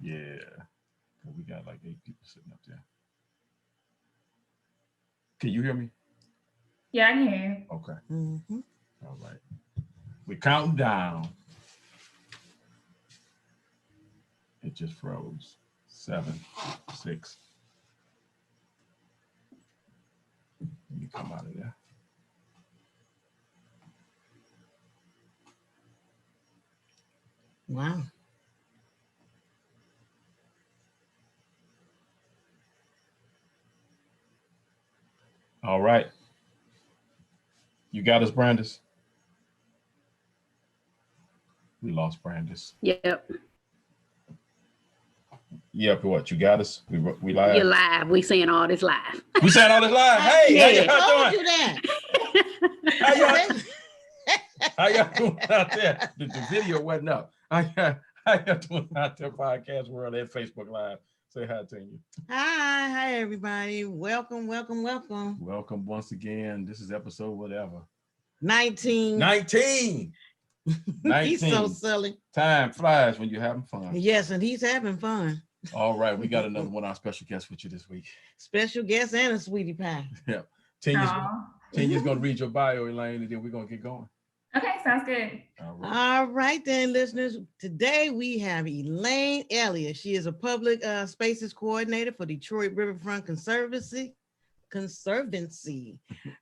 Yeah. We got like 8 people sitting up there. Can you hear me? Yeah, I can hear you. Okay. All right. We're counting down. It just froze. 7, 6. Let me come out of there. Wow. All right. You got us, Brandis? We lost Brandis. Yep. Yep, what? You got us? We live? You're live. We saying all this live. We saying all this live. Hey, Yeah. how y'all doing? You that. How y'all doing out there? The video wasn't up. How y'all doing out there, podcast world and Facebook Live? Say hi to you. Hi, everybody. Welcome. Welcome once again. This is episode whatever. 19. 19. He's so silly. Time flies when you're having fun. Yes, and he's having fun. All right, we got another one of our special guests with you this week. Special guest and a sweetie pie. Yeah. Tanya's going to read your bio, Elayne, and then we're going to get going. Okay, sounds good. All right then, listeners. Today we have Elayne Elliot. She is a public spaces coordinator for Detroit Riverfront Conservancy.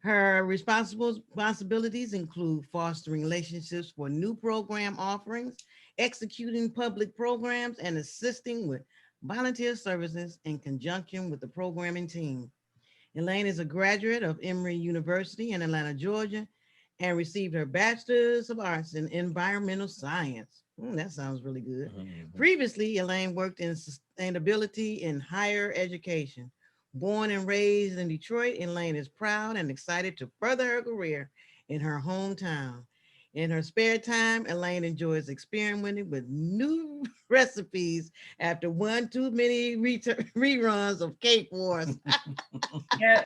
Her responsibilities include fostering relationships for new program offerings, executing public programs, and assisting with volunteer services in conjunction with the programming team. Elayne is a graduate of Emory University in Atlanta, Georgia, and received her Bachelor's of Arts in Environmental Science. That sounds really good. Previously, Elayne worked in sustainability in higher education. Born and raised in Detroit, Elayne is proud and excited to further her career in her hometown. In her spare time, Elayne enjoys experimenting with new recipes after one too many reruns of Cake Wars. Yeah.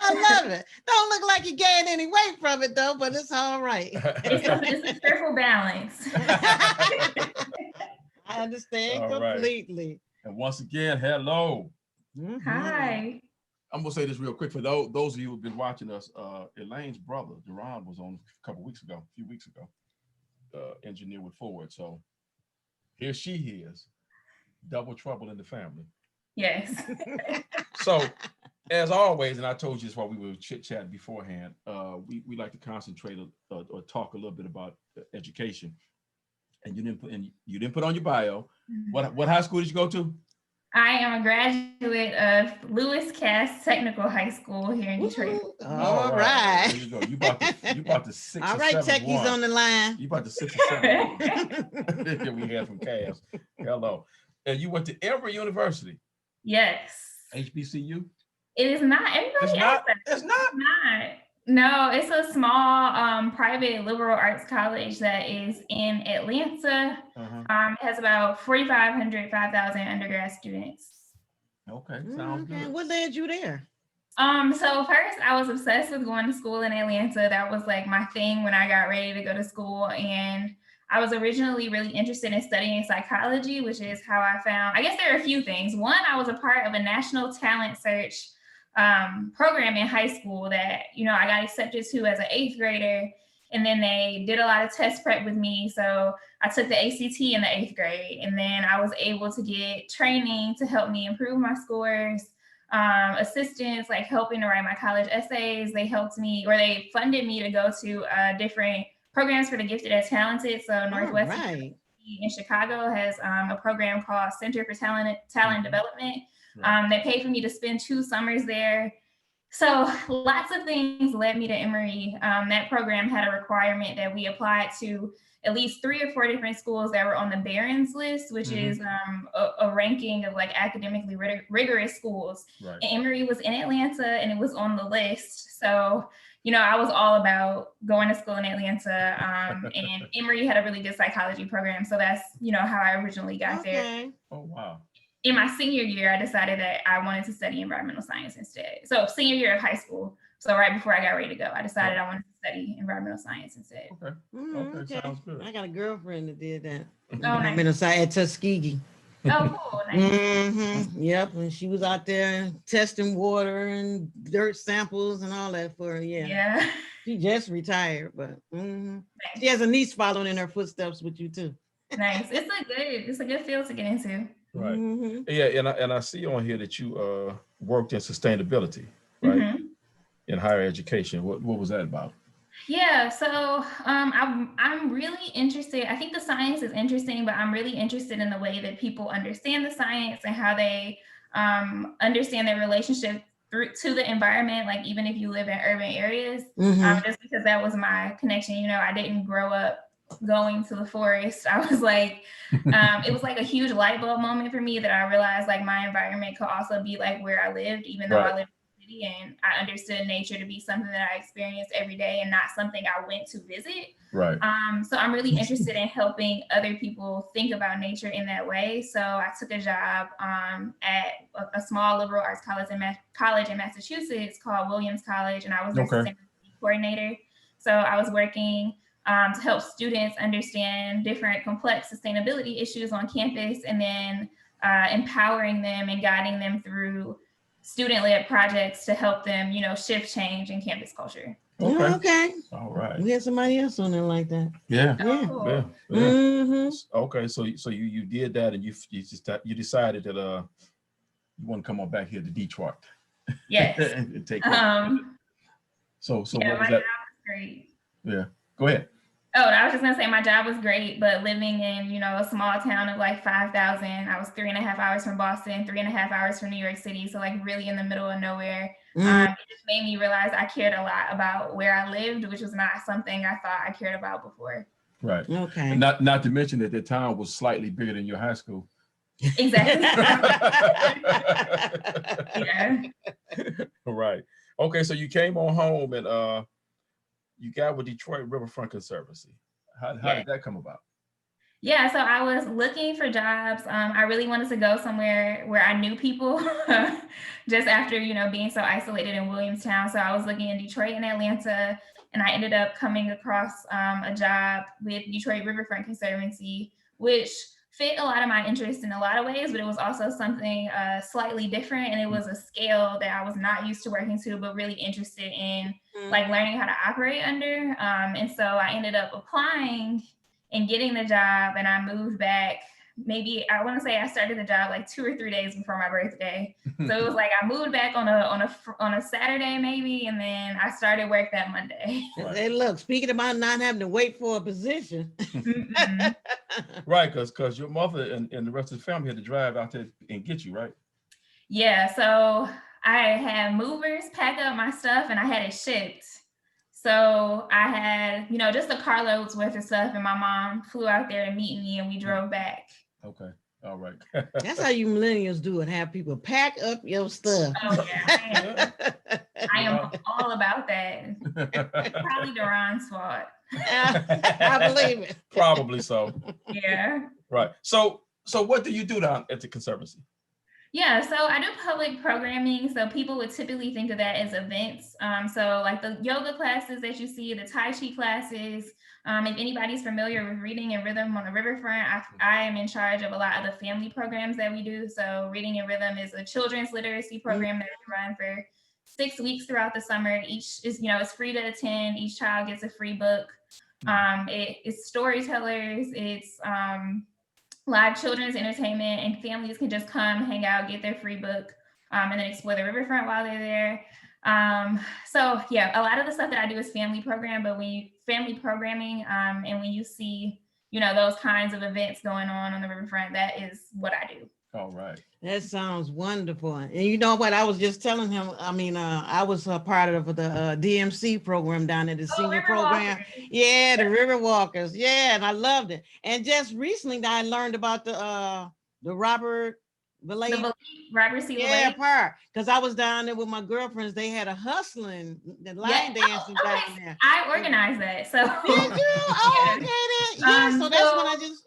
I love it. Don't look like you gained any weight from it though, but it's all right. It's a careful balance. I understand All completely. Right. And once again, hello. Hi. I'm gonna say this real quick for those of you who've been watching us. Elayne's brother, Duran, was on a few weeks ago, engineer with Ford. So here she is, double trouble in the family. Yes. So as always, and I told you this while we were chit-chatting beforehand, we like to concentrate or talk a little bit about education. And you didn't put on your bio. What high school did you go to? I am a graduate of Lewis Cass Technical High School here in Detroit. All right. There you go. You about the 6 All or right, 7 techies on the line. You about the 6 or 7 that we had from Cass. Hello. And you went to Emory University. Yes. HBCU? It is not. Everybody else. It's not. No, it's a small private liberal arts college that is in Atlanta. It has about 4,500, 5,000 undergrad students. Okay, sounds good. What led you there? So first I was obsessed with going to school in Atlanta. That was like my thing when I got ready to go to school. And I was originally really interested in studying psychology, which is how I found, I guess there are a few things. One, I was a part of a national talent search program in high school that, I got accepted to as an 8th grader. And then they did a lot of test prep with me. So I took the ACT in the 8th grade. And then I was able to get training to help me improve my scores. Assistants like helping to write my college essays. They helped me, or they funded me to go to different programs for the gifted and talented. So Northwestern in Chicago has a program called Center for Talent Development. They paid for me to spend 2 summers there. So lots of things led me to Emory. That program had a requirement that we applied to at least 3 or 4 different schools that were on the Barron's list, which is a ranking of like academically rigorous schools. Right. And Emory was in Atlanta and it was on the list. So, I was all about going to school in Atlanta, and Emory had a really good psychology program. So that's, how I originally got there. Oh, wow. In my senior year, I decided that I wanted to study environmental science instead. So senior year of high school. So right before I got ready to go, I decided I wanted to study environmental science instead. Okay. Okay. Sounds good. I got a girlfriend that did that. Environmental science at Tuskegee. Oh, cool. Nice. Yep, and she was out there testing water and dirt samples and all that for her. Yeah. Yeah. She just retired, but Nice. she has a niece following in her footsteps with you too. Nice. It's a good field to get into. Right. Mhm. Yeah, and I see on here that you worked in sustainability, right? Mhm. In higher education. What was that about? Yeah, so I'm really interested. I think the science is interesting, but I'm really interested in the way that people understand the science and how they understand their relationship to the environment. Like even if you live in urban areas, just because that was my connection. You know, I didn't grow up going to the forest. I was like, it was like a huge light bulb moment for me that I realized like my environment could also be like where I lived, even though I lived and I understood nature to be something that I experienced every day and not something I went to visit. Right. So I'm really interested in helping other people think about nature in that way. So I took a job at a small liberal arts college in Massachusetts called Williams College, and I was their sustainability coordinator. So I was working to help students understand different complex sustainability issues on campus, and then empowering them and guiding them through student-led projects to help them, you know, shift change in campus culture. Okay. Okay. All right. We had somebody else on there like that. Yeah. Yeah. Cool. Yeah. Okay. So you did that, and you decided that you want to come on back here to Detroit. Yes. And take care. So yeah, what was that? my job was great. Yeah. Go ahead. Oh, I was just gonna say my job was great, but living in, you know, a small town of like 5,000, I was 3.5 hours from Boston, 3.5 hours from New York City. So like really in the middle of nowhere. It just made me realize I cared a lot about where I lived, which was not something I thought I cared about before. Right. Okay. Not to mention that the town was slightly bigger than your high school. Exactly. Yeah. Right. Okay. So you came on home and you got with Detroit Riverfront Conservancy. How did that come about? Yeah, so I was looking for jobs. I really wanted to go somewhere where I knew people just after, you know, being so isolated in Williamstown. So I was looking in Detroit and Atlanta, and I ended up coming across a job with Detroit Riverfront Conservancy, which fit a lot of my interests in a lot of ways, but it was also something slightly different. And it was a scale that I was not used to working to, but really interested in like learning how to operate under. And so I ended up applying and getting the job, and I moved back. Maybe I want to say I started the job like 2 or 3 days before my birthday. So it was like I moved back on a Saturday maybe, and then I started work that Monday. Hey, look, speaking about not having to wait for a position. Right, because your mother and the rest of the family had to drive out there and get you, right? Yeah, so I had movers pack up my stuff and I had it shipped. So I had, you know, just a carloads worth of stuff, and my mom flew out there to meet me, and we drove back. Okay. All right. That's how you millennials do it. Have people pack up your stuff. Oh yeah, I am all about that. Probably Duran's fault. I believe it. Probably so. Yeah. Right. So what do you do down at the Conservancy? Yeah, so I do public programming. So people would typically think of that as events. So like the yoga classes that you see, the Tai Chi classes. If anybody's familiar with Reading and Rhythm on the Riverfront, I am in charge of a lot of the family programs that we do. So Reading and Rhythm is a children's literacy program that we run for 6 weeks throughout the summer. Each is, you know, it's free to attend. Each child gets a free book. It's storytellers. It's live children's entertainment, and families can just come, hang out, get their free book, and then explore the riverfront while they're there. So yeah, a lot of the stuff that I do is family programming, and when you see, you know, those kinds of events going on the riverfront, that is what I do. All right. That sounds wonderful. And you know what? I was just telling him, I was a part of the DMC program down at the senior program. Yeah, the Riverwalkers. Yeah, and I loved it. And just recently I learned about the Robert C. Park, because I was down there with my girlfriends. They had a hustling, the line dancing down there. I organized that. So did you? Oh, okay then. Yeah, so that's when I just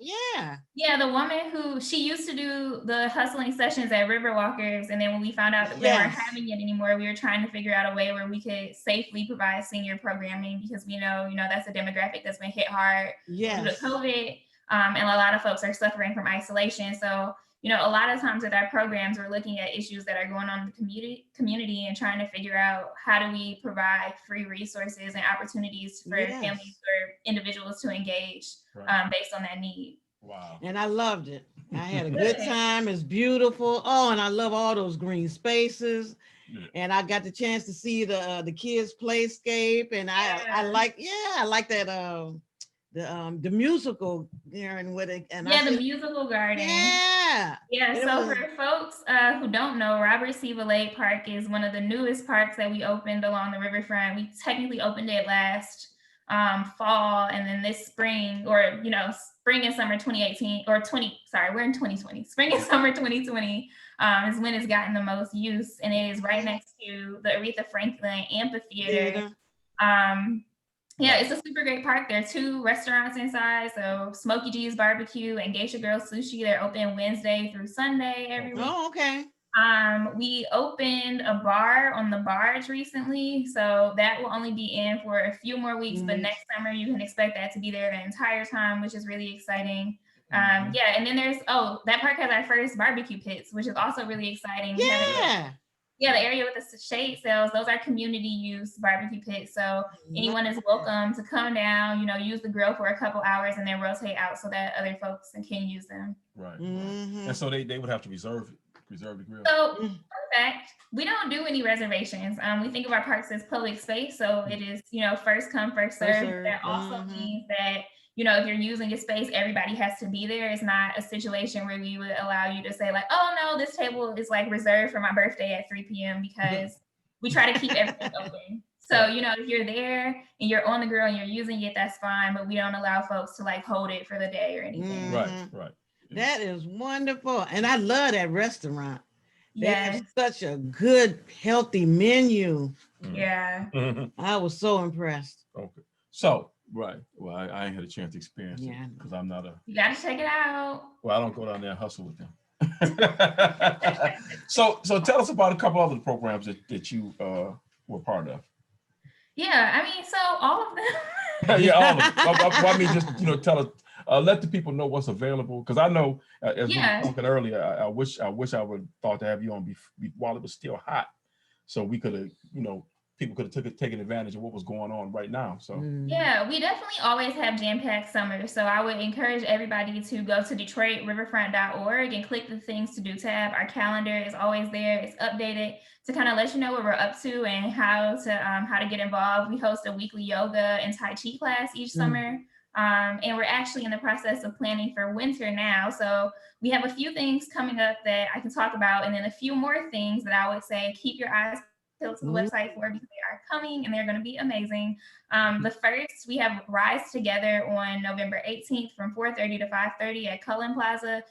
Yeah, the woman who she used to do the hustling sessions at Riverwalkers, and then when we found out that we weren't having it anymore, we were trying to figure out a way where we could safely provide senior programming, because we know, you know, that's a demographic that's been hit hard due to COVID. And a lot of folks are suffering from isolation. So, you know, a lot of times with our programs, we're looking at issues that are going on in the community and trying to figure out how do we provide free resources and opportunities for Yes. families or individuals to engage based on that need. Wow. And I loved it. I had a good time. It's beautiful. Oh, and I love all those green spaces. Yeah. And I got the chance to see the kids' playscape. And I like that the musical there and what it and the musical garden. Yeah. So for folks who don't know, Robert C. Elayne Park is one of the newest parks that we opened along the riverfront. We technically opened it last fall, and then this spring, or spring and summer 2018 or 20. Sorry, we're in 2020. Spring and summer 2020 is when it's gotten the most use, and it is right next to the Aretha Franklin Amphitheater. It's a super great park. There are 2 restaurants inside. So Smokey G's Barbecue and Geisha Girl Sushi. They're open Wednesday through Sunday every week. Oh, okay. We opened a bar on the barge recently. So that will only be in for a few more weeks, but next summer you can expect that to be there the entire time, which is really exciting. And then there's, that park has our first barbecue pits, which is also really exciting. The area with the shade cells, those are community use barbecue pits. So anyone is welcome to come down, use the grill for a couple hours and then rotate out so that other folks can use them. Right. And so they would have to reserve the grill. So perfect. We don't do any reservations. We think of our parks as public space. So it is, first come, first serve. That also means that, if you're using a space, everybody has to be there. It's not a situation where we would allow you to say like, oh no, this table is like reserved for my birthday at 3 p.m. because we try to keep everything open. So, if you're there and you're on the grill and you're using it, that's fine. But we don't allow folks to like hold it for the day or anything. Right. That is wonderful. And I love that restaurant. They have such a good, healthy menu. Yeah. I was so impressed. Okay. So, right. Well, I ain't had a chance to experience it because I'm not You got to check it out. Well, I don't go down there and hustle with them. So tell us about a couple other programs that you were part of. Yeah, so all of them. All of them. I mean, just, tell us, let the people know what's available. Because I know, as we were talking earlier, I wish I would thought to have you on while it was still hot. So we could have, people could have taken advantage of what was going on right now. So yeah, we definitely always have jam-packed summers. So I would encourage everybody to go to DetroitRiverfront.org and click the things to do tab. Our calendar is always there. It's updated to kind of let you know what we're up to and how to get involved. We host a weekly yoga and Tai Chi class each summer. And we're actually in the process of planning for winter now. So we have a few things coming up that I can talk about, and then a few more things that I would say keep your eyes to the website for, because they are coming and they're going to be amazing. The first, we have Rise Together on November 18th from 4:30 to 5:30 at Cullen Plaza.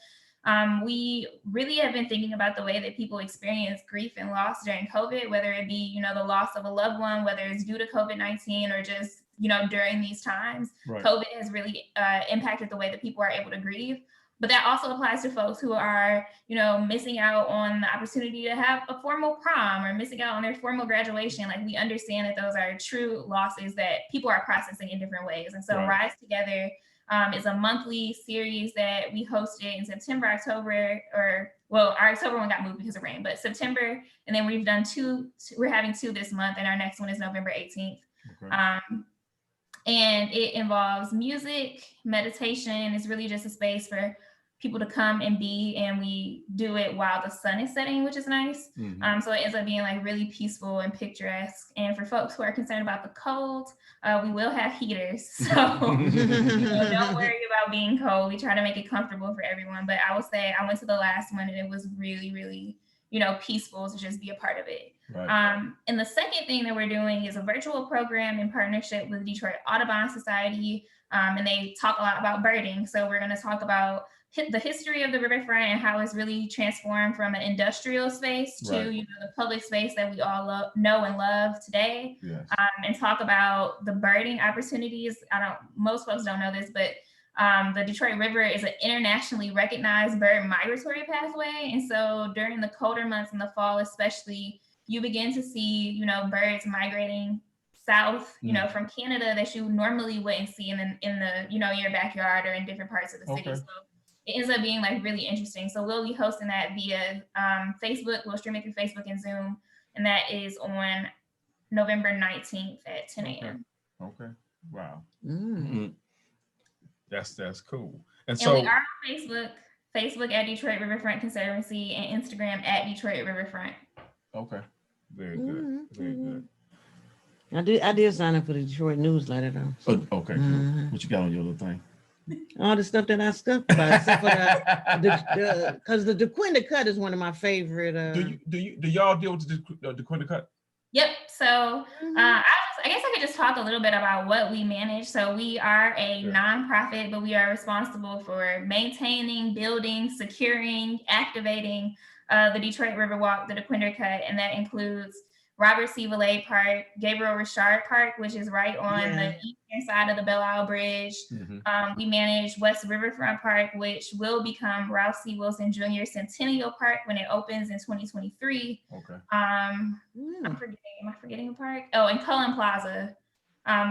We really have been thinking about the way that people experience grief and loss during COVID, whether it be, the loss of a loved one, whether it's due to COVID-19 or just, during these times. Right. COVID has really impacted the way that people are able to grieve. But that also applies to folks who are, missing out on the opportunity to have a formal prom or missing out on their formal graduation. Like, we understand that those are true losses that people are processing in different ways. And so Rise Together is a monthly series that we hosted in September, October, our October one got moved because of rain, but September. And then we've done we're having 2 this month, and our next one is November 18th. Okay. And it involves music, meditation. It's really just a space for people to come and be, and we do it while the sun is setting, which is nice. So it ends up being like really peaceful and picturesque. And for folks who are concerned about the cold, we will have heaters. So don't worry about being cold. We try to make it comfortable for everyone. But I will say I went to the last one and it was really, really, peaceful to just be a part of it. Right. And the second thing that we're doing is a virtual program in partnership with Detroit Audubon Society. And they talk a lot about birding. So we're going to talk about the history of the riverfront and how it's really transformed from an industrial space to the public space that we all know and love today. Yes. And talk about the birding opportunities. Most folks don't know this, but the Detroit River is an internationally recognized bird migratory pathway. And so during the colder months in the fall, especially, you begin to see, birds migrating south, from Canada that you normally wouldn't see in the your backyard or in different parts of the city. Okay. So it ends up being like really interesting. So we'll be hosting that via Facebook. We'll stream it through Facebook and Zoom, and that is on November 19th at 10 a.m. Okay. Wow. Mm. That's cool. And So we so are on Facebook at Detroit Riverfront Conservancy, and Instagram at Detroit Riverfront. okay. Very good. Very good. I did sign up for the Detroit newsletter though. So. Okay, cool. What you got on your little thing? All the stuff that I stuffed about, except for because the DeQuinta Cut is one of my favorite. Do y'all deal with the DeQuinta Cut? Yep. So I guess I could just talk a little bit about what we manage. So we are a nonprofit, but we are responsible for maintaining, building, securing, activating the Detroit Riverwalk, the DeQuinta Cut, and that includes Robert C. Elayne Park, Gabriel Richard Park, which is right on the eastern side of the Belle Isle Bridge. We manage West Riverfront Park, which will become Ralph C. Wilson Jr. Centennial Park when it opens in 2023. Okay. Am I forgetting a park? Oh, and Cullen Plaza,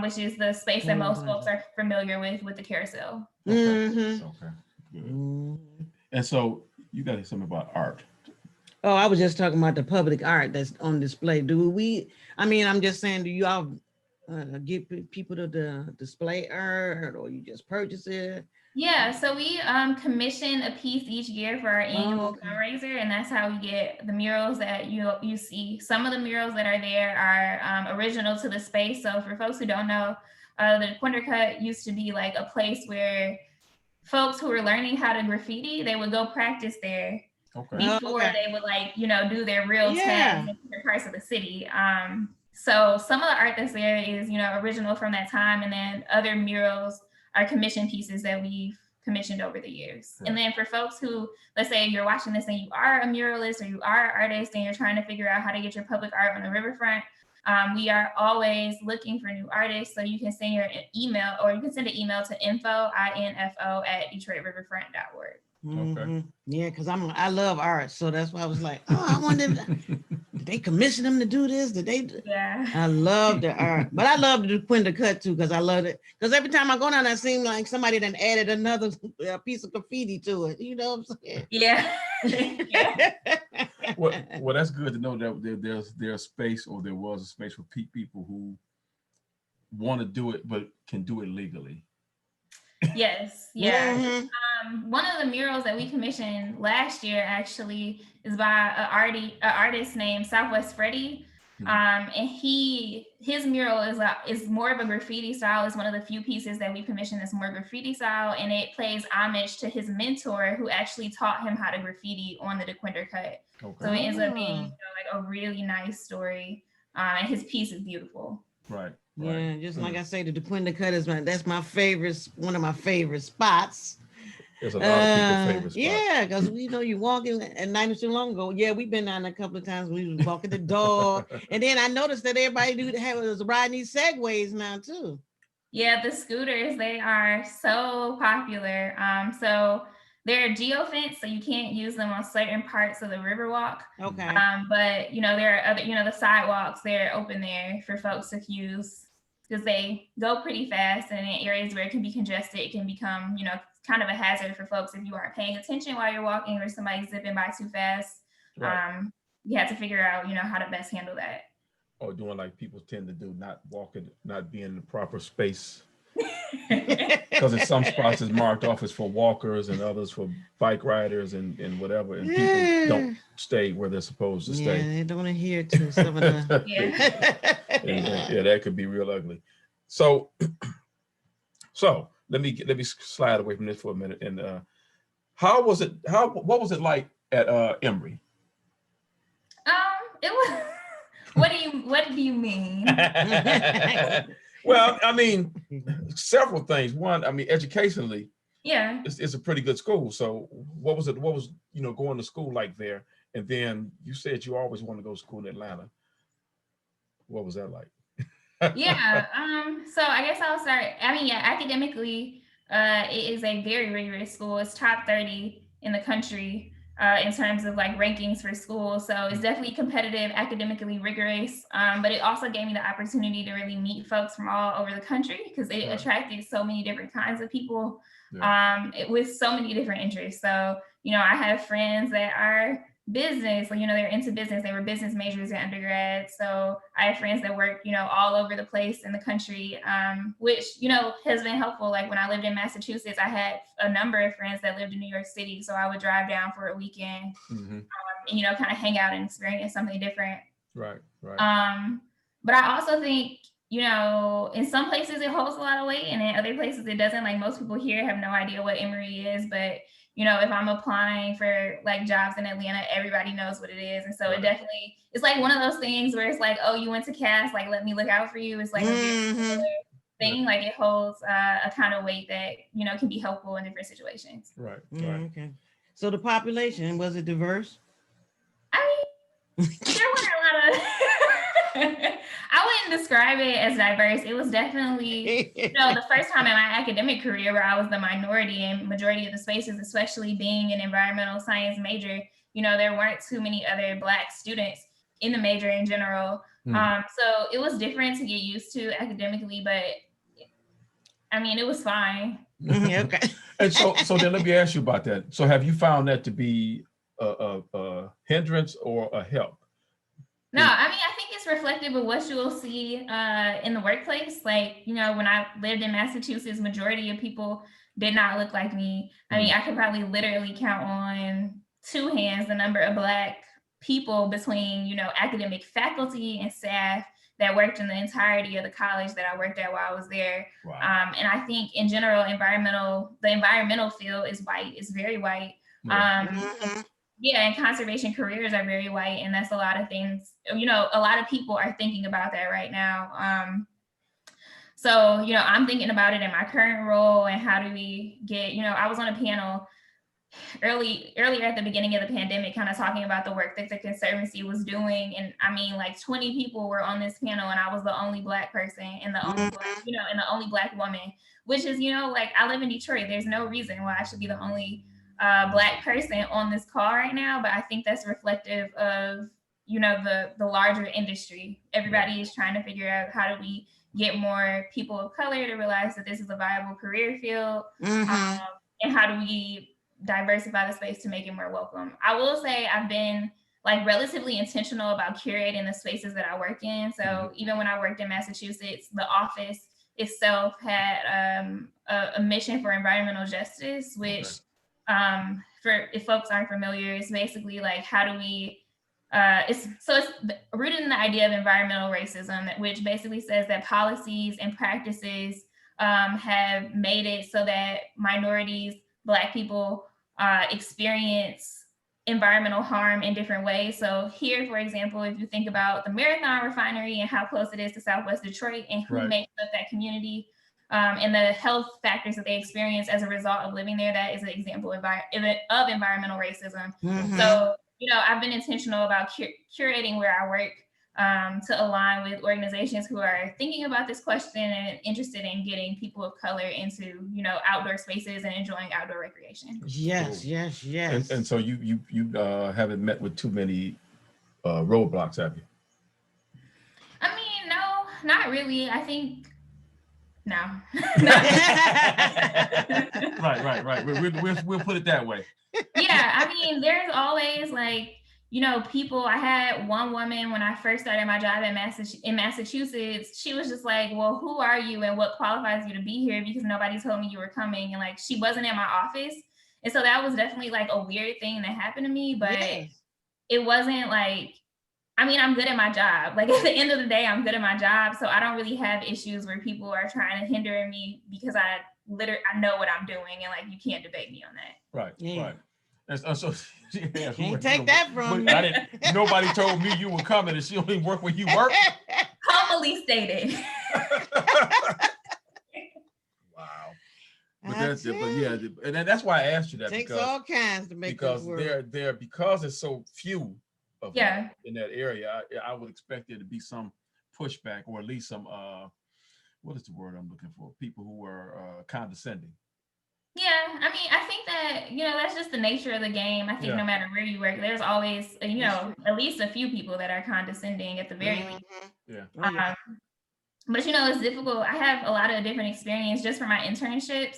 which is the space that most folks are familiar with the carousel. Okay. Okay. Good. And so you got something about art. Oh, I was just talking about the public art that's on display. I'm just saying, do y'all give people to display art, or you just purchase it? Yeah, so we commission a piece each year for our annual fundraiser, and that's how we get the murals that you see. Some of the murals that are there are original to the space. So for folks who don't know, the DeQuinta Cut used to be like a place where folks who were learning how to graffiti, they would go practice there. Before they would do their real tags in different parts of the city. So some of the art that's there is, original from that time. And then other murals are commission pieces that we've commissioned over the years. Right. And then for folks who, let's say you're watching this and you are a muralist or you are an artist and you're trying to figure out how to get your public art on the riverfront, we are always looking for new artists. So you can send your email, or you can send an email to info@detroitriverfront.org. Okay. Yeah, because I love art, so that's why I was like, I wonder did they commission them to do this? Did they? Yeah. I love the art, but I love the DeQuinta Cut too because I love it. Because every time I go down, it seems like somebody then added another piece of graffiti to it. You know what I'm saying? Yeah. Well, that's good to know that there's space, or there was a space for people who want to do it but can do it legally. Yes. Yeah. One of the murals that we commissioned last year actually is by an artist named Southwest Freddie. And his mural is more of a graffiti style. It's one of the few pieces that we commissioned that's more graffiti style, and it pays homage to his mentor who actually taught him how to graffiti on the DeQuinta Cut. Okay. So it ends up being like a really nice story, and his piece is beautiful. Right. Yeah, just like I say, the DeQuinta Cut is one of my favorite spots. There's a lot of people's favorite spots. Yeah, because you walking at night too long ago. Yeah, we've been down a couple of times. We was walking the dog, and then I noticed that everybody was riding these segways now too. Yeah, the scooters, they are so popular. So they're geofenced, so you can't use them on certain parts of the Riverwalk. Okay. But there are other, the sidewalks, they're open there for folks to use because they go pretty fast, and in areas where it can be congested, it can become, kind of a hazard for folks if you aren't paying attention while you're walking or somebody's zipping by too fast. Right. You have to figure out, how to best handle that. Or doing like people tend to do, not being in the proper space. Because in some spots it's marked off as for walkers and others for bike riders and whatever, and people don't stay where they're supposed to stay. Yeah, they don't adhere to some of the yeah, that could be real ugly. So let me slide away from this for a minute. And what was it like at Emory? It was. What do you mean? Well, I mean, several things. One, I mean, educationally, yeah, it's a pretty good school. So what was going to school like there? And then you said you always want to go to school in Atlanta. What was that like? Yeah. So I guess I'll start. I mean, yeah, academically, it is a very rigorous school. It's top 30 in the country. in terms of like rankings for school. So it's definitely competitive, academically rigorous, but it also gave me the opportunity to really meet folks from all over the country because it attracted so many different kinds of people with so many different interests. So, you know, I have friends that are business, you know, they're into business. They were business majors in undergrad. So I have friends that work, you know, all over the place in the country, which, you know, has been helpful. Like when I lived in Massachusetts, I had a number of friends that lived in New York City. So I would drive down for a weekend, and, you know, kind of hang out and experience something different. Right. But I also think, you know, in some places it holds a lot of weight and in other places it doesn't. Like most people here have no idea what Emory is, but you know, if I'm applying for like jobs in Atlanta, everybody knows what it is. And so it definitely, it's like one of those things where it's like, oh, you went to Cass, like, let me look out for you. It's like a very similar thing. Like it holds a kind of weight that, you know, can be helpful in different situations. Right. Okay. So the population, was it diverse? I mean, there were a lot of, I wouldn't describe it as diverse. It was definitely, you know, the first time in my academic career where I was the minority in majority of the spaces, especially being an environmental science major, you know, there weren't too many other Black students in the major in general. So it was different to get used to academically, but I mean, it was fine. Okay. And so then let me ask you about that. So have you found that to be a hindrance or a help? No, I mean, I think it's reflective of what you will see in the workplace. Like, you know, when I lived in Massachusetts, majority of people did not look like me. I mean, I could probably literally count on 2 hands the number of Black people between, you know, academic faculty and staff that worked in the entirety of the college that I worked at while I was there. Wow. And I think in general, the environmental field is white. It's very white. Yeah, and conservation careers are very white, and that's a lot of things, you know, a lot of people are thinking about that right now. So, you know, I'm thinking about it in my current role and how do we get, you know, I was on a panel earlier at the beginning of the pandemic, kind of talking about the work that the Conservancy was doing. And I mean, like 20 people were on this panel and I was the only Black person and the only Black, you know, and the only Black woman, which is, you know, like I live in Detroit. There's no reason why I should be the only Black person on this call right now. But I think that's reflective of, you know, the larger industry. Everybody is trying to figure out how do we get more people of color to realize that this is a viable career field, and how do we diversify the space to make it more welcome. I will say I've been like relatively intentional about curating the spaces that I work in. So even when I worked in Massachusetts, the office itself had a mission for environmental justice, which for if folks aren't familiar, it's basically like how do we it's rooted in the idea of environmental racism, which basically says that policies and practices have made it so that minorities, Black people experience environmental harm in different ways. So here, for example, if you think about the Marathon Refinery and how close it is to Southwest Detroit and who makes up that community, and the health factors that they experience as a result of living there, that is an example of environmental racism. So, you know, I've been intentional about curating where I work to align with organizations who are thinking about this question and interested in getting people of color into, you know, outdoor spaces and enjoying outdoor recreation. Yes. And so you haven't met with too many roadblocks, have you? I mean, no, not really. I think no. Right. We'll put it that way. Yeah, I mean, there's always like, you know, people. I had one woman when I first started my job in Massachusetts. She was just like, well, who are you and what qualifies you to be here? Because nobody told me you were coming. And like, she wasn't in my office. And so that was definitely like a weird thing that happened to me. But it wasn't like, I mean, I'm good at my job. Like at the end of the day, I'm good at my job. So I don't really have issues where people are trying to hinder me because I know what I'm doing. And like, you can't debate me on that. Right. And so can't take that from me. Nobody told me you were coming and she only work where you work. Humbly stated. Wow. But yeah, and that's why I asked you that. Takes all kinds to make because because there's so few of them in that area. I would expect there to be some pushback or at least some what is the word I'm looking for? People who are condescending. Yeah, I mean, I think that, that's just the nature of the game. I think no matter where you work, there's always, at least a few people that are condescending at the very least. Yeah. Oh, yeah. But it's difficult. I have a lot of different experience just for my internships.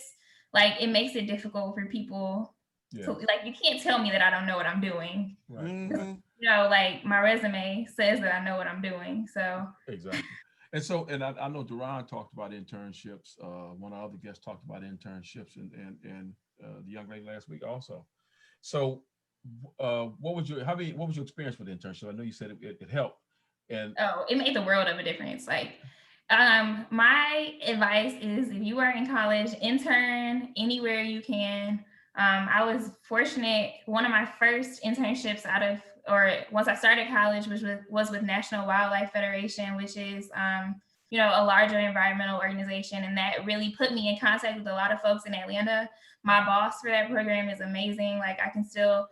Like, it makes it difficult for people to, like, you can't tell me that I don't know what I'm doing. Right. Like, my resume says that I know what I'm doing. So exactly. And I know Duran talked about internships. One of our other guests talked about internships, and the young lady last week also. So, what was your experience with the internship? I know you said it helped, and it made the world of a difference. Like, my advice is, if you are in college, intern anywhere you can. I was fortunate. One of my first internships once I started college, was with National Wildlife Federation, which is, a larger environmental organization. And that really put me in contact with a lot of folks in Atlanta. My boss for that program is amazing. Like, I can still,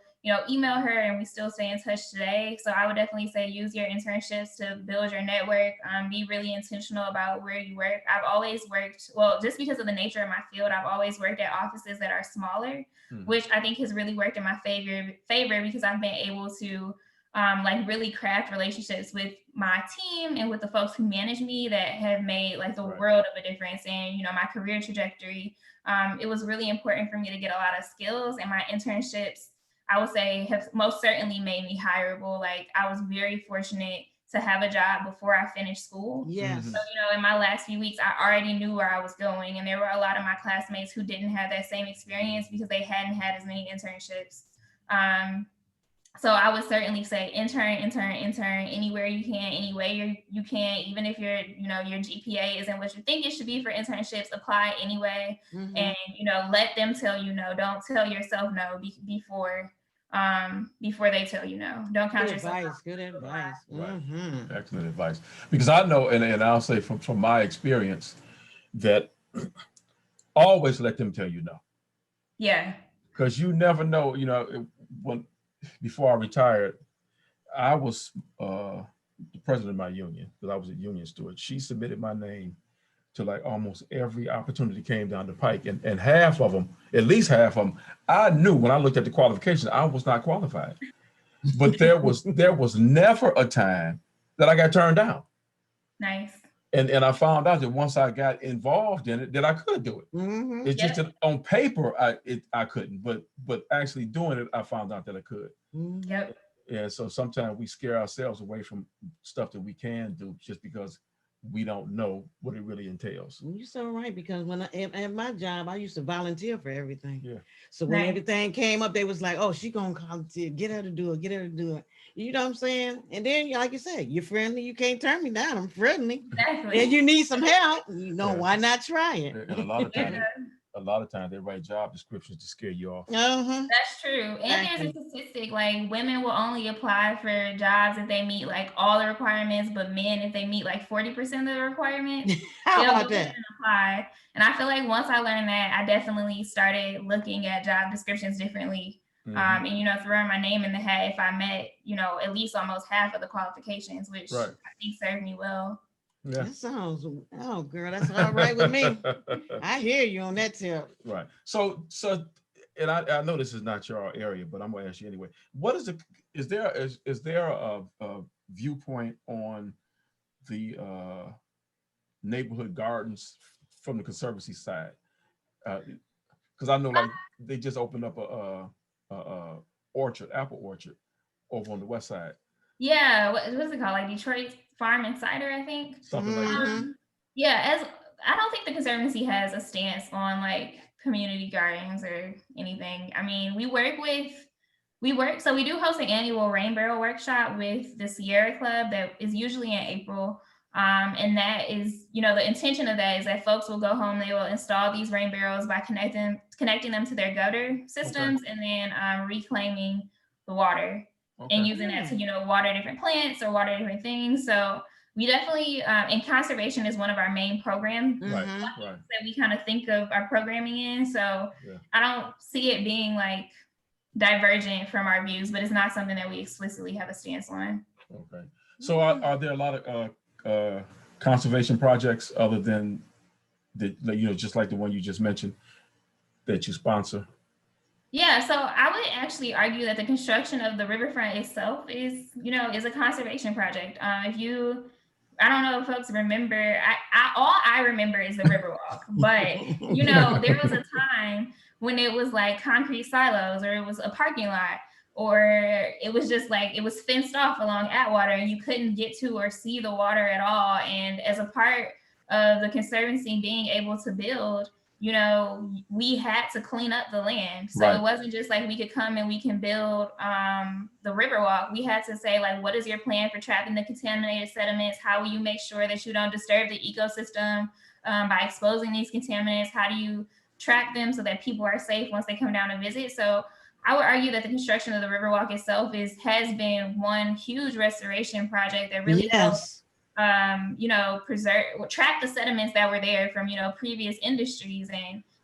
email her and we still stay in touch today. So I would definitely say use your internships to build your network. Be really intentional about where you work. I've always worked, just because of the nature of my field, I've always worked at offices that are smaller, which I think has really worked in my favor because I've been able to like really craft relationships with my team and with the folks who manage me that have made like the world of a difference in, my career trajectory. It was really important for me to get a lot of skills, and my internships, I would say, have most certainly made me hireable. Like, I was very fortunate to have a job before I finished school. Yes. So, in my last few weeks, I already knew where I was going. And there were a lot of my classmates who didn't have that same experience because they hadn't had as many internships. So I would certainly say intern anywhere you can, any way you can, even if your GPA isn't what you think it should be for internships, apply anyway. And, let them tell you no. Don't tell yourself no before they tell you no. Don't count yourself out. Good advice. Right. Excellent advice. Because I know, and I'll say from my experience, that always let them tell you no. Yeah. Because you never know, before I retired, I was the president of my union, because I was a union steward. She submitted my name to like almost every opportunity came down the pike. And half of them, at least half of them, I knew when I looked at the qualifications, I was not qualified. But there was never a time that I got turned down. Nice. And I found out that once I got involved in it, that I could do it. It's just that on paper I couldn't, but actually doing it, I found out that I could. Yep. Yeah. So sometimes we scare ourselves away from stuff that we can do just because we don't know what it really entails. You're so right, because when at my job, I used to volunteer for everything. Yeah. So when everything came up, they was like, "Oh, she gonna volunteer. Get her to do it. Get her to do it." You know what I'm saying? And then, like you said, you're friendly. You can't turn me down. I'm friendly. Exactly. And you need some help. Why not try it? And a lot of times they write job descriptions to scare you off. That's true. And there's a statistic, like, women will only apply for jobs if they meet like all the requirements, but men, if they meet like 40% of the requirements, How they'll about go ahead that? and apply. And I feel like once I learned that, I definitely started looking at job descriptions differently. And throwing my name in the hat if I met, at least almost half of the qualifications, which I think served me well. Yeah. That sounds, oh girl, that's all right with me. I hear you on that tip. Right. So, and I know this is not your area, but I'm gonna ask you anyway. What is there a viewpoint on the neighborhood gardens from the Conservancy side? Because I know, like, they just opened up a apple orchard over on the west side. Yeah, what is it called? Like Detroit Farm and Cider, I think. Something like that. Yeah, I don't think the Conservancy has a stance on like community gardens or anything. I mean, we do host an annual rain barrel workshop with the Sierra Club that is usually in April. And that is, the intention of that is that folks will go home, they will install these rain barrels by connecting them to their gutter systems, and then reclaiming the water and using that to, water different plants or water different things. So we definitely, and conservation is one of our main programs that we kind of think of our programming in. So I don't see it being like divergent from our views, but it's not something that we explicitly have a stance on. Okay. So are there a lot of conservation projects other than just like the one you just mentioned, that you sponsor? Yeah, so I would actually argue that the construction of the riverfront itself is, is a conservation project. I don't know if folks remember, all I remember is the Riverwalk, but there was a time when it was like concrete silos, or it was a parking lot, or it was just like, it was fenced off along Atwater and you couldn't get to or see the water at all. And as a part of the Conservancy being able to build, we had to clean up the land. So It wasn't just like we could come and we can build the Riverwalk. We had to say, like, what is your plan for trapping the contaminated sediments? How will you make sure that you don't disturb the ecosystem by exposing these contaminants? How do you track them so that people are safe once they come down to visit? So I would argue that the construction of the Riverwalk itself has been one huge restoration project that really helped track the sediments that were there from, previous industries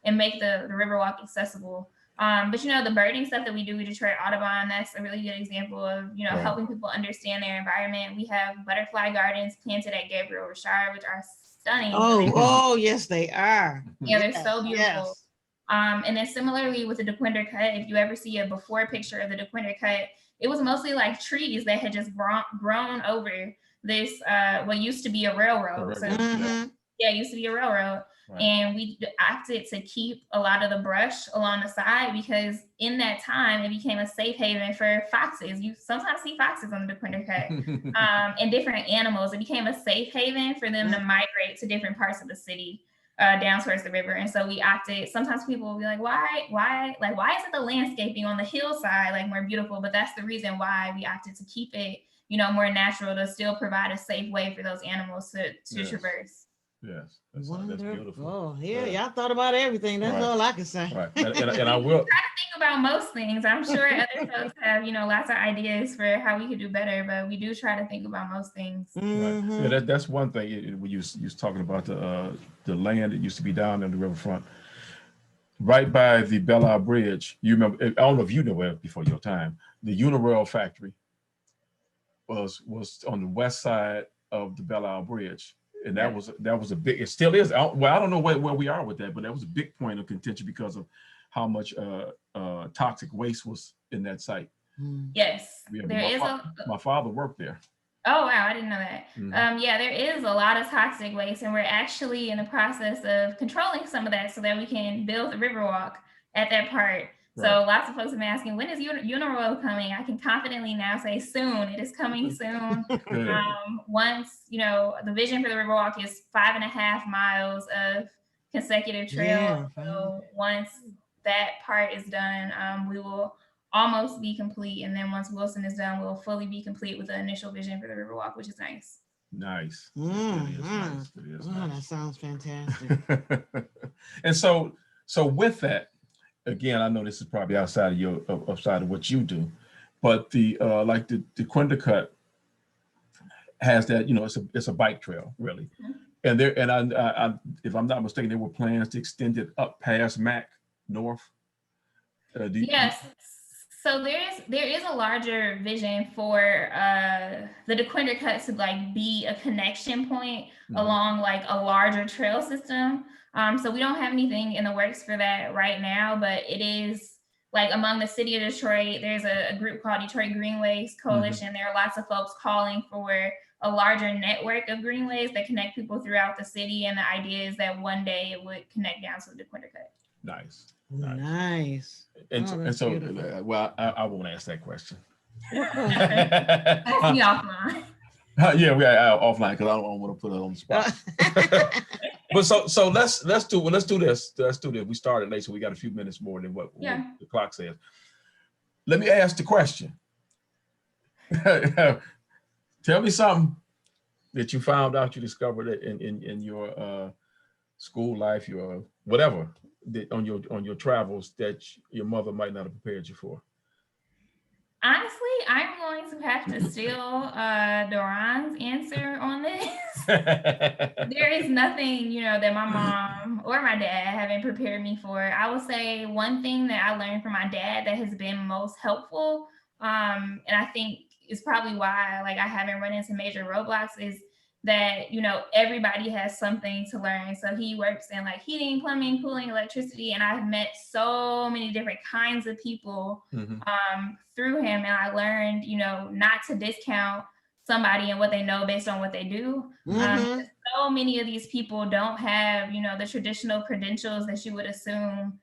and make the Riverwalk accessible. But the birding stuff that we do with Detroit Audubon, that's a really good example of, helping people understand their environment. We have butterfly gardens planted at Gabriel Richard, which are stunning. Oh, yes, they are. Yeah, they're so beautiful. Yes. And then similarly with the DeQuinder Cut, if you ever see a before picture of the DeQuinder Cut, it was mostly like trees that had just grown over this what used to be a railroad. So it used to be a railroad. Right. And we opted to keep a lot of the brush along the side because in that time it became a safe haven for foxes. You sometimes see foxes on the DeQuinder Cut and different animals. It became a safe haven for them to migrate to different parts of the city down towards the river. And so we opted, sometimes people will be like, why isn't the landscaping on the hillside like more beautiful? But that's the reason why we opted to keep it more natural, to still provide a safe way for those animals to traverse. Yes, that's beautiful. Oh, yeah, y'all thought about everything. That's all I can say. Right, and I will try to think about most things. I'm sure other folks have, lots of ideas for how we could do better, but we do try to think about most things. Right. Yeah, that's one thing. When you was talking about the land that used to be down on the riverfront, right by the Belle Isle Bridge. You remember? I don't know if you know it before your time. The Unirail factory was on the west side of the Belle Isle Bridge. And that was a big, it still is. Well, I don't know where we are with that, but that was a big point of contention because of how much toxic waste was in that site. Yes, my father worked there. Oh, wow, I didn't know that. There is a lot of toxic waste, and we're actually in the process of controlling some of that so that we can build the Riverwalk at that part. So lots of folks have been asking, when is Unirail coming? I can confidently now say soon. It is coming soon. Once, the vision for the Riverwalk is 5.5 miles of consecutive trail. So once that part is done, we will almost be complete. And then once Wilson is done, we'll fully be complete with the initial vision for the Riverwalk, which is nice. Nice. It is nice. That sounds fantastic. And so with that, again, I know this is probably outside of what you do, but the DeQuinder Cut has that, it's a bike trail really. And I if I'm not mistaken, there were plans to extend it up past Mac North. Yes. So there is a larger vision for the DeQuinder Cut to be a connection point along a larger trail system. So we don't have anything in the works for that right now, but it is among the city of Detroit, there's a group called Detroit Greenways Coalition. There are lots of folks calling for a larger network of greenways that connect people throughout the city. And the idea is that one day it would connect down to the DeQuinder Cut. Nice. And so, well, I won't ask that question. Ask me offline. Yeah, we are offline because I don't want to put it on the spot. But so let's do this. We started late, so we got a few minutes more than what the clock says. Let me ask the question. Tell me something that you found out, you discovered it in your school life, your whatever, on your travels that your mother might not have prepared you for. Honestly, I'm going to have to steal Doron's answer on this. There is nothing, that my mom or my dad haven't prepared me for. I would say one thing that I learned from my dad that has been most helpful, and I think is probably why I haven't run into major roadblocks, is that, you know, everybody has something to learn. So he works in like heating, plumbing, cooling, electricity, and I've met so many different kinds of people through him. And I learned, you know, not to discount somebody and what they know based on what they do. So many of these people don't have, you know, the traditional credentials that you would assume,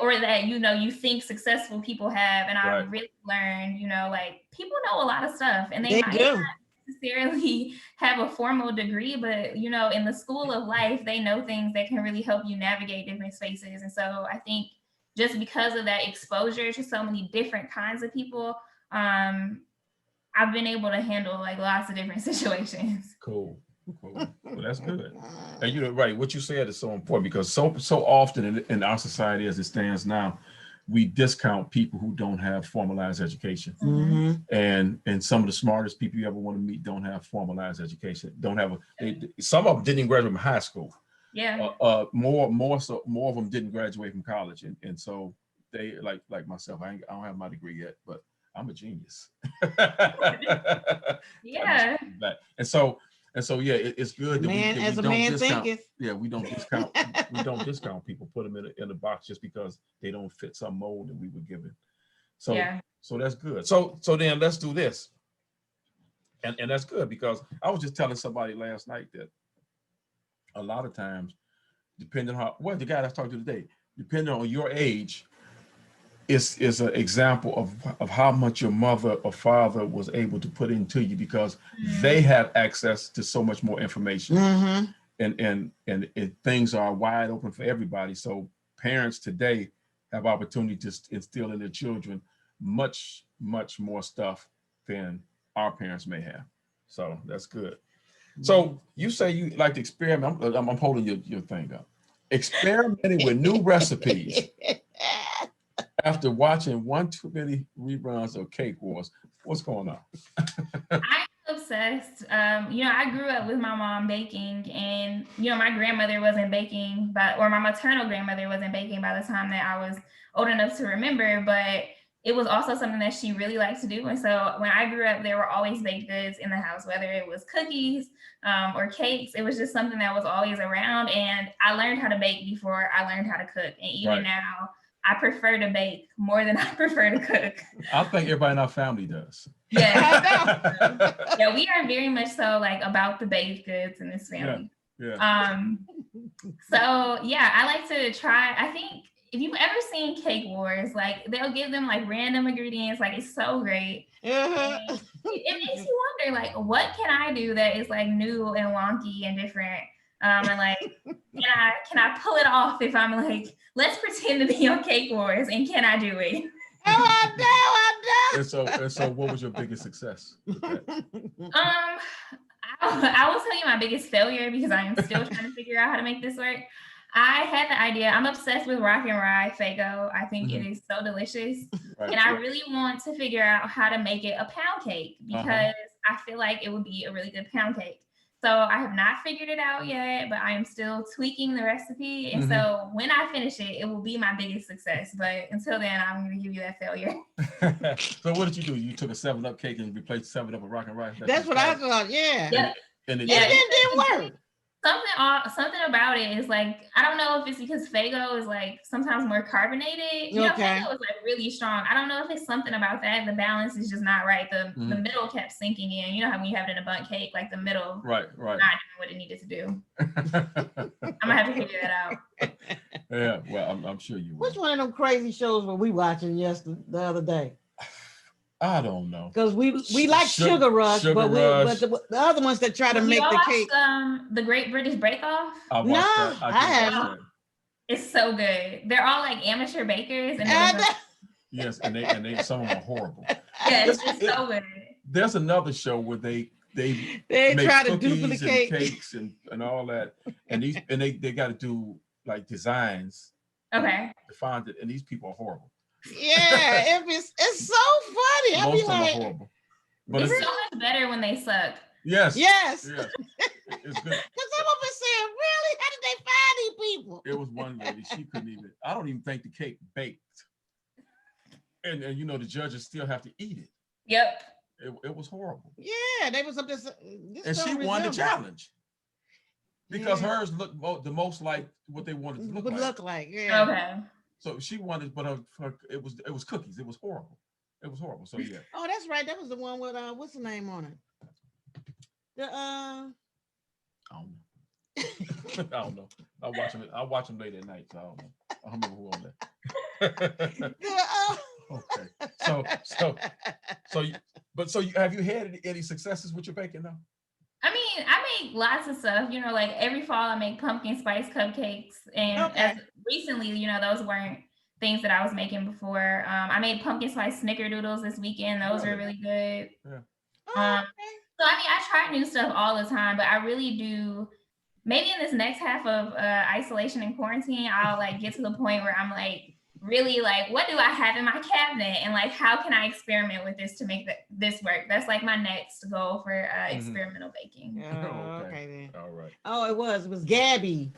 or that, you know, you think successful people have. And I really learned, you know, like people know a lot of stuff, and they might not necessarily have a formal degree, but, you know, in the school of life, they know things that can really help you navigate different spaces. And so I think just because of that exposure to so many different kinds of people, I've been able to handle like lots of different situations. Cool. Well, that's good. And you're right. What you said is so important, because so often in our society as it stands now, we discount people who don't have formalized education. And some of the smartest people you ever want to meet don't have formalized education. Don't have some of them didn't even graduate from high school. Yeah. More of them didn't graduate from college, and so they like myself. I don't have my degree yet, but I'm a genius. Yeah. And so yeah, it's good that we don't discount. Yeah, we don't discount people, put them in a box just because they don't fit some mold that we were given. So so that's good. So then let's do this. And that's good, because I was just telling somebody last night that a lot of times, depending on the guy I talked to today, depending on your age, is an example of how much your mother or father was able to put into you, because they have access to so much more information, and things are wide open for everybody. So parents today have opportunity to instill in their children much more stuff than our parents may have. So that's good. So you say you like to experiment. I'm holding your thing up. Experimenting with new recipes. After watching one too many reruns of Cake Wars, what's going on? I'm obsessed. You know, I grew up with my mom baking, and, you know, my grandmother wasn't baking, or my maternal grandmother wasn't baking by the time that I was old enough to remember, but it was also something that she really liked to do. And so when I grew up, there were always baked goods in the house, whether it was cookies or cakes. It was just something that was always around. And I learned how to bake before I learned how to cook. And even now, I prefer to bake more than I prefer to cook. I think everybody in our family does. Yeah. Yeah, we are very much so like about the baked goods in this family. So yeah, I like to try. I think if you've ever seen Cake Wars, like they'll give them like random ingredients, like it's so great. It makes you wonder, like, what can I do that is like new and wonky and different? And like, can I pull it off if I'm like, let's pretend to be on Cake Wars, and can I do it? I know. And so what was your biggest success with that? I will tell you my biggest failure, because I am still trying to figure out how to make this work. I had the idea. I'm obsessed with rock and rye Faygo. I think it is so delicious. And I really want to figure out how to make it a pound cake, because I feel like it would be a really good pound cake. So I have not figured it out yet, but I am still tweaking the recipe. And so when I finish it, it will be my biggest success. But until then, I'm going to give you that failure. So what did you do? You took a 7-Up cake and replaced 7-Up with rock and rye? That's what I thought, yeah. And it didn't work. Something about it is like, I don't know if it's because Faygo is like sometimes more carbonated. You know, Faygo is like really strong. I don't know if it's something about that. The balance is just not right. The middle kept sinking in. You know how when you have it in a bundt cake, like the middle not doing what it needed to do. I'm gonna have to figure that out. Yeah, well, I'm sure you will. Which one of them crazy shows were we watching the other day? I don't know. Because we like Sugar Rush, but the other ones that try to make the cake. The Great British Bake Off? I haven't. It's so good. They're all like amateur bakers, and yes, and they some of them are horrible. Yeah, it's just so good. There's another show where they make try to duplicate and cakes and all that, and they got to do like designs. To find it, and these people are horrible. Yeah, it's so funny. Most of them are horrible. But it's so much better when they suck. Yes. It's good. Because some of us saying, really? How did they find these people? It was one lady, she couldn't even, I don't even think the cake baked. And you know, the judges still have to eat it. Yep. It was horrible. Yeah, they was up there. And she won the challenge because Yeah. hers looked the most like what they wanted to Would like. look like, yeah. Okay. So she won it, but it was cookies. It was horrible. It was horrible. So yeah. Oh, that's right. That was the one with what's the name on it? The I don't know. I don't know. I watch them late at night, so I don't know. I don't remember who on that. Okay. So have you had any successes with your baking now? I mean, I make lots of stuff, you know, like every fall I make pumpkin spice cupcakes. And as recently, you know, those weren't things that I was making before. I made pumpkin spice snickerdoodles this weekend. Those were really good. Yeah. So, I mean, I try new stuff all the time, but I really do. Maybe in this next half of isolation and quarantine, I'll like get to the point where I'm like, really like, what do I have in my cabinet? And like, how can I experiment with this to make this work? That's like my next goal for experimental baking. Oh, okay then. All right. Oh, it was Gabby.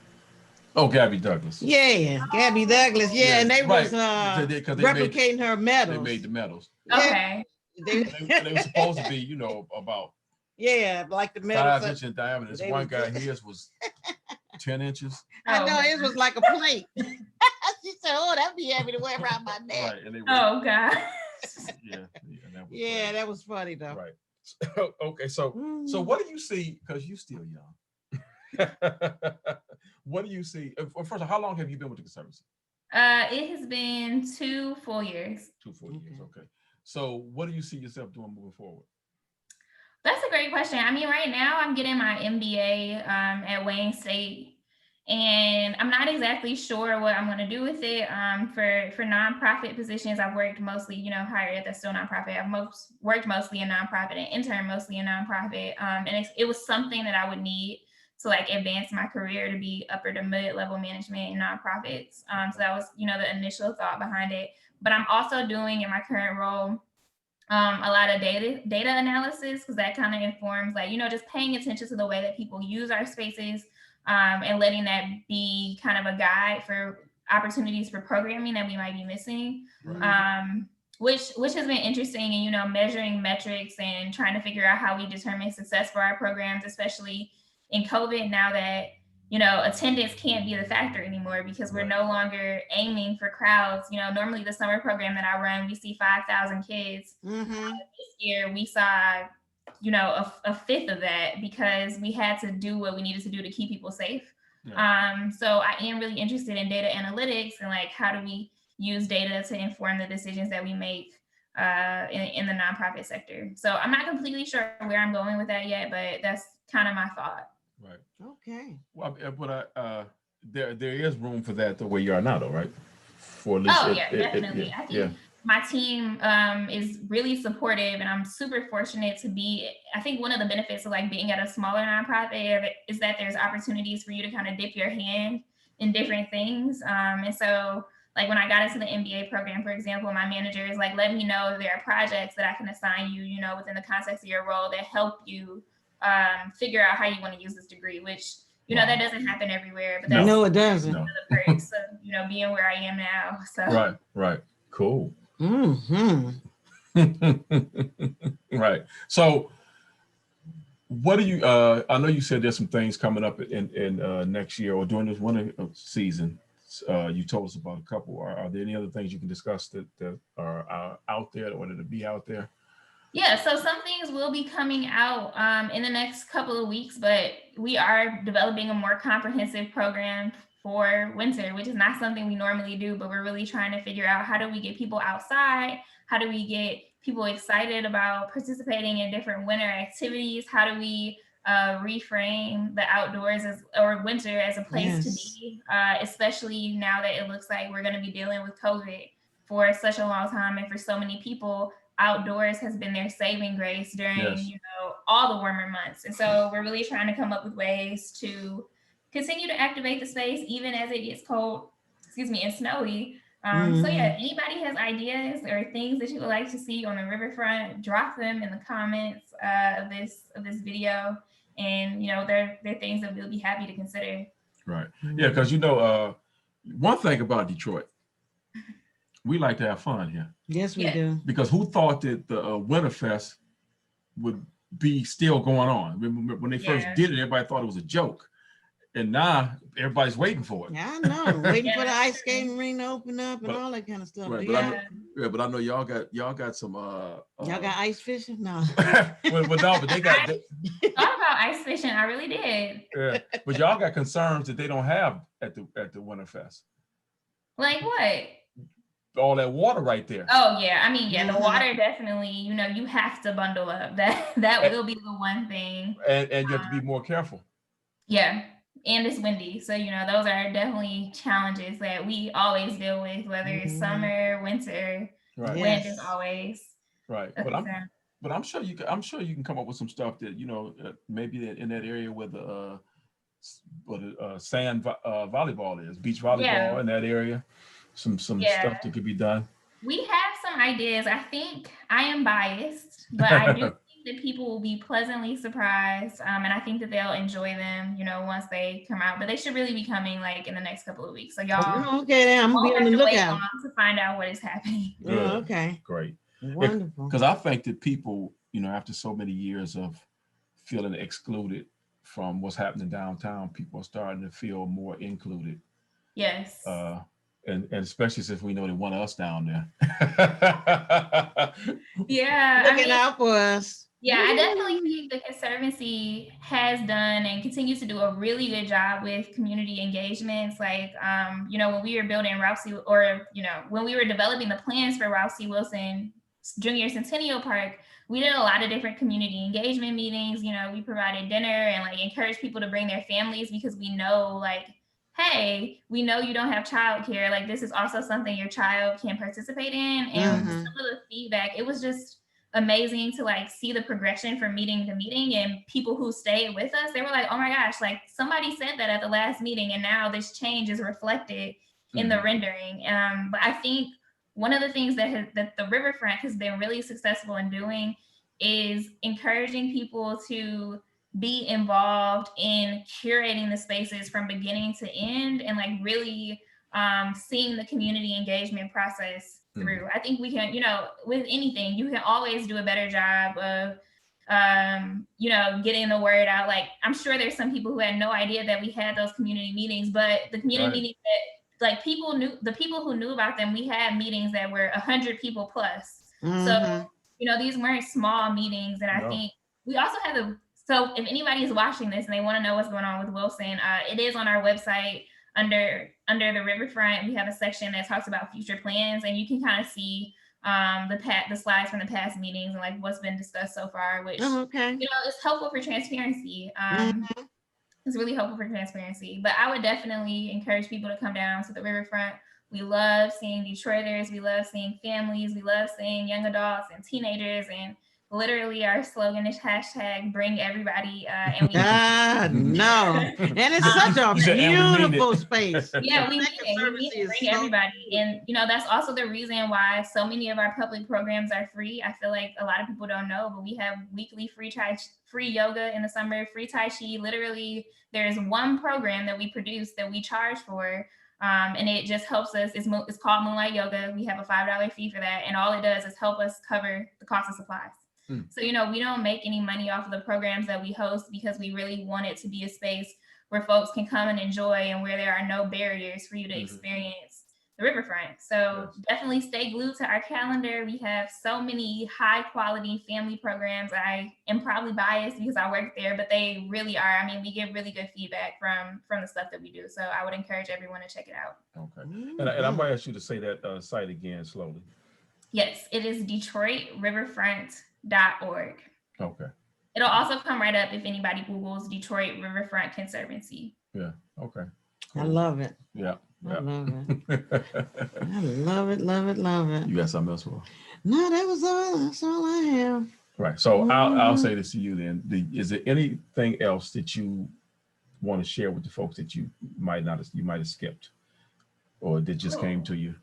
Oh, Gabby Douglas. Yeah, Gabby Douglas. Yeah, and they was replicating her medals. They made the medals. Okay. They were supposed to be, you know, about like the medals 5 inches in diameter. This one guy, his was 10 inches. I know, his was like a plate. She said, "Oh, that'd be happy to wear around my neck." Right, and they were, oh God. That was funny though. Right. Okay, so what do you see? Because you're still young. What do you see? First of all, how long have you been with the Conservancy? It has been 2 full years. 2 full years. Okay. So what do you see yourself doing moving forward? That's a great question. I mean, right now I'm getting my MBA at Wayne State, and I'm not exactly sure what I'm going to do with it. For nonprofit positions, I've worked mostly, you know, higher ed, that's still nonprofit. I've worked mostly in nonprofit and interned mostly in nonprofit. And it was something that I would need to like advance my career to be upper to mid-level management in nonprofits. So that was, you know, the initial thought behind it. But I'm also doing in my current role a lot of data analysis, because that kind of informs, like, you know, just paying attention to the way that people use our spaces, and letting that be kind of a guide for opportunities for programming that we might be missing, which has been interesting. And, you know, measuring metrics and trying to figure out how we determine success for our programs, especially in COVID, now that, you know, attendance can't be the factor anymore because we're no longer aiming for crowds. You know, normally the summer program that I run, we see 5,000 kids. This year we saw, you know, a fifth of that because we had to do what we needed to do to keep people safe. So I am really interested in data analytics and like, how do we use data to inform the decisions that we make in the nonprofit sector. So I'm not completely sure where I'm going with that yet, but that's kind of my thought. Right. Okay. Well, but there is room for that the way you are now, though, right? For at least definitely. I think my team is really supportive, and I'm super fortunate to be. I think one of the benefits of like being at a smaller nonprofit is that there's opportunities for you to kind of dip your hand in different things. And so, like when I got into the MBA program, for example, my manager is like, let me know if there are projects that I can assign you, you know, within the context of your role that help you figure out how you want to use this degree, which, you know, that doesn't happen everywhere, but that's no, it doesn't. One of the perks of, you know, being where I am now. So right, cool. Right. So what do you I know you said there's some things coming up in next year or during this winter season. You told us about a couple. Are there any other things you can discuss that are out there, or to be out there? Yeah, so some things will be coming out in the next couple of weeks, but we are developing a more comprehensive program for winter, which is not something we normally do, but we're really trying to figure out how do we get people outside? How do we get people excited about participating in different winter activities? How do we reframe the outdoors or winter as a place to be, especially now that it looks like we're going to be dealing with COVID for such a long time, and for so many people, outdoors has been their saving grace during, you know, all the warmer months. And so we're really trying to come up with ways to continue to activate the space, even as it gets cold, and snowy. So yeah, anybody has ideas or things that you would like to see on the riverfront, drop them in the comments of this video. And, you know, they're things that we'll be happy to consider. Right. Yeah, because, you know, one thing about Detroit, we like to have fun here. Yes, we do. Because who thought that the Winterfest would be still going on. Remember when they first did it, everybody thought it was a joke. And now everybody's waiting for it. Yeah, I know. Waiting for the ice skating ring to open up and all that kind of stuff. Right, but I know y'all got some y'all got ice fishing? No. but they got I thought about ice fishing. I really did. Yeah, but y'all got concerns that they don't have at the Winterfest. Like what? All that water right there. Oh yeah, I mean the water definitely. You have to bundle up. That will be the one thing. And you have to be more careful. Yeah. And it's windy. So, those are definitely challenges that we always deal with, whether it's summer, winter, wind is always right. But I'm sure you can come up with some stuff that, maybe in that area where the sand volleyball is, beach volleyball in that area, some stuff that could be done. We have some ideas. I think I am biased, but I do that people will be pleasantly surprised, and I think that they'll enjoy them, once they come out. But they should really be coming like in the next couple of weeks. So y'all, I'm gonna be on the lookout to find out what is happening. Okay, great, wonderful. Because I think that people, after so many years of feeling excluded from what's happening downtown, people are starting to feel more included. Yes. And especially since we know they want us down there. Yeah, looking out for us. Yeah, I definitely think the Conservancy has done and continues to do a really good job with community engagements. Like, when we were building when we were developing the plans for Ralph C. Wilson Junior Centennial Park, we did a lot of different community engagement meetings. We provided dinner and encouraged people to bring their families because we know hey, we know you don't have childcare. This is also something your child can participate in. And some of the feedback, it was just amazing to see the progression from meeting to meeting, and people who stayed with us, they were like, oh my gosh, somebody said that at the last meeting, and now this change is reflected in the rendering. But I think one of the things that the Riverfront has been really successful in doing is encouraging people to be involved in curating the spaces from beginning to end, and really seeing the community engagement process through. I think we can, with anything, you can always do a better job of, getting the word out. I'm sure there's some people who had no idea that we had those community meetings, but the community meetings that the people who knew about them, we had meetings that were 100 people plus. So, these weren't small meetings. And I think we also have so if anybody is watching this and they want to know what's going on with Wilson, it is on our website. Under the Riverfront, we have a section that talks about future plans, and you can kind of see the slides from the past meetings and what's been discussed so far, which it's helpful for transparency. It's really helpful for transparency. But I would definitely encourage people to come down to the Riverfront. We love seeing Detroiters, we love seeing families, we love seeing young adults and teenagers, and literally our slogan is #bring everybody. And we no, and it's such a beautiful space. Yeah, we need to bring everybody. And that's also the reason why so many of our public programs are free. I feel like a lot of people don't know, but we have weekly free yoga in the summer, free Tai Chi. Literally, there's one program that we produce that we charge for. And it just helps us. It's called Moonlight Yoga. We have a $5 fee for that. And all it does is help us cover the cost of supplies. So, we don't make any money off of the programs that we host, because we really want it to be a space where folks can come and enjoy, and where there are no barriers for you to experience the Riverfront. So definitely stay glued to our calendar. We have so many high quality family programs. I am probably biased because I work there, but they really are. I mean, we get really good feedback from the stuff that we do. So I would encourage everyone to check it out. Okay. And I'm going to ask you to say that site again slowly. Yes, it is DetroitRiverfront.org. Okay. It'll also come right up if anybody Googles Detroit Riverfront Conservancy. Yeah. Okay. Cool. I love it. Yeah. I love it. I love it, love it, love it. You got something else for? No, that was all. That's all I have. Right. So I'll say this to you then. Is there anything else that you want to share with the folks that you might have skipped, or that just came to you?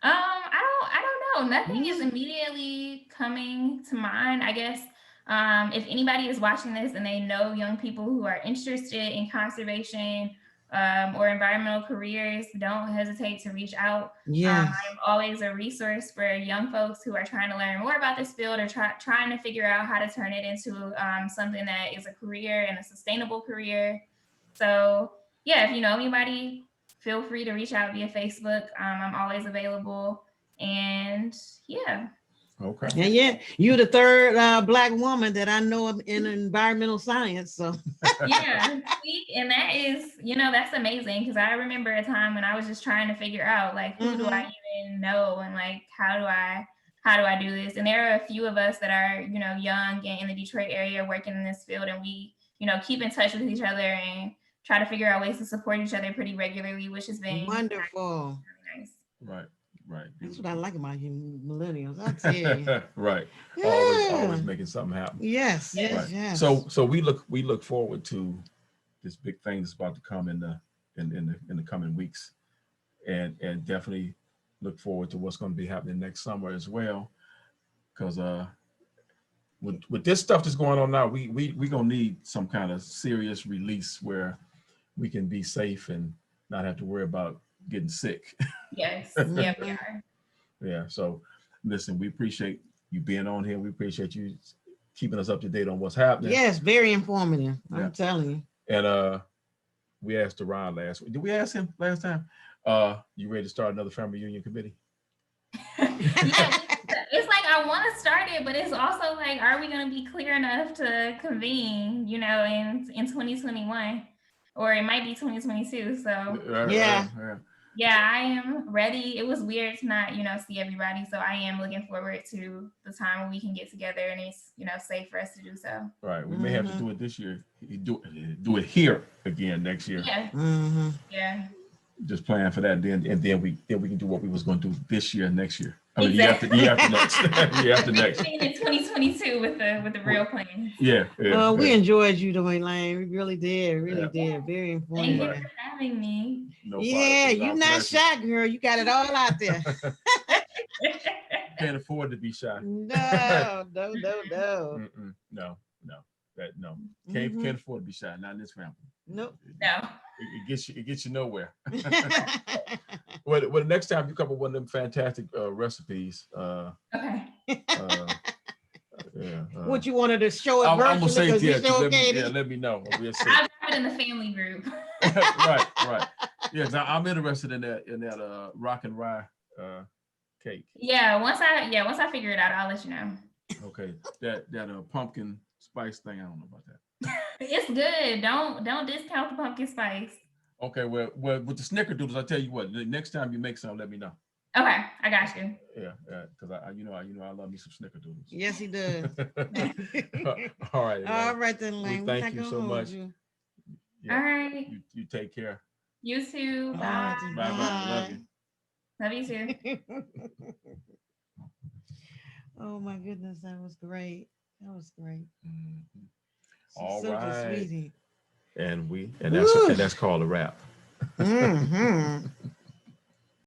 I don't know. Nothing is immediately coming to mind. I guess if anybody is watching this and they know young people who are interested in conservation or environmental careers, don't hesitate to reach out. Yes. I'm always a resource for young folks who are trying to learn more about this field or trying to figure out how to turn it into something that is a career and a sustainable career. So yeah, if you know anybody, feel free to reach out via Facebook. I'm always available. And yeah. Okay. And yeah, you're the third Black woman that I know of in environmental science. So Yeah, see, and that is, that's amazing, because I remember a time when I was just trying to figure out, like, who do I even know, and like how do I do this? And there are a few of us that are, young and in the Detroit area working in this field, and we, keep in touch with each other and try to figure out ways to support each other pretty regularly, which has been wonderful. really nice. Right. That's what I like about you millennials. I tell you. Right. Yeah. Always making something happen. Yes. Right. Yes. So we look forward to this big thing that's about to come in the coming weeks, and definitely look forward to what's going to be happening next summer as well. Because with this stuff that's going on now, we gonna need some kind of serious release where we can be safe and not have to worry about getting sick. Yes. Yeah, we are. Yeah. So listen, we appreciate you being on here. We appreciate you keeping us up to date on what's happening. Yes, very informative. Yeah. I'm telling you. And we asked Ron last week. Did we ask him last time? You ready to start another family reunion committee? Yeah, it's like I want to start it, but it's also like, are we going to be clear enough to convene, in 2021, or it might be 2022. So yeah, I am ready. It was weird to not, see everybody. So I am looking forward to the time when we can get together and it's, safe for us to do so. Right. We may have to do it this year. Do it here again next year. Yeah. Yeah. Just plan for that, and then we can do what we was going to do this year and next year. I mean, exactly. year after next. Year after next. In 2022 with the real plan. Yeah. We enjoyed you, Elayne. We really did. Did. Very informative. Thank you for having me. No you're not shy, girl. You got it all out there. Can't afford to be shy. No. No. Can't afford to be shy. Not in this family. Nope. No. It gets you nowhere. Well, the next time you come up with one of them fantastic recipes. Okay. What you wanted to show it? I'm gonna say let me know. We'll see. I'll have it in the family group. Right. Yeah, I'm interested in that rock and rye cake. Yeah, once I figure it out, I'll let you know. Okay, that pumpkin spice thing, I don't know about that. It's good. Don't discount the pumpkin spice. Okay, well, with the snickerdoodles, I tell you what. The next time you make some, let me know. Okay, I got you. Yeah, because I love me some snickerdoodles. Yes, he does. All right. All right then, Elayne. Thank you so much. All right. You take care. You too. Bye. Bye. Love you too. Oh my goodness, that was great. Mm-hmm. All such right. a sweetie. And that's called a wrap. Mm-hmm.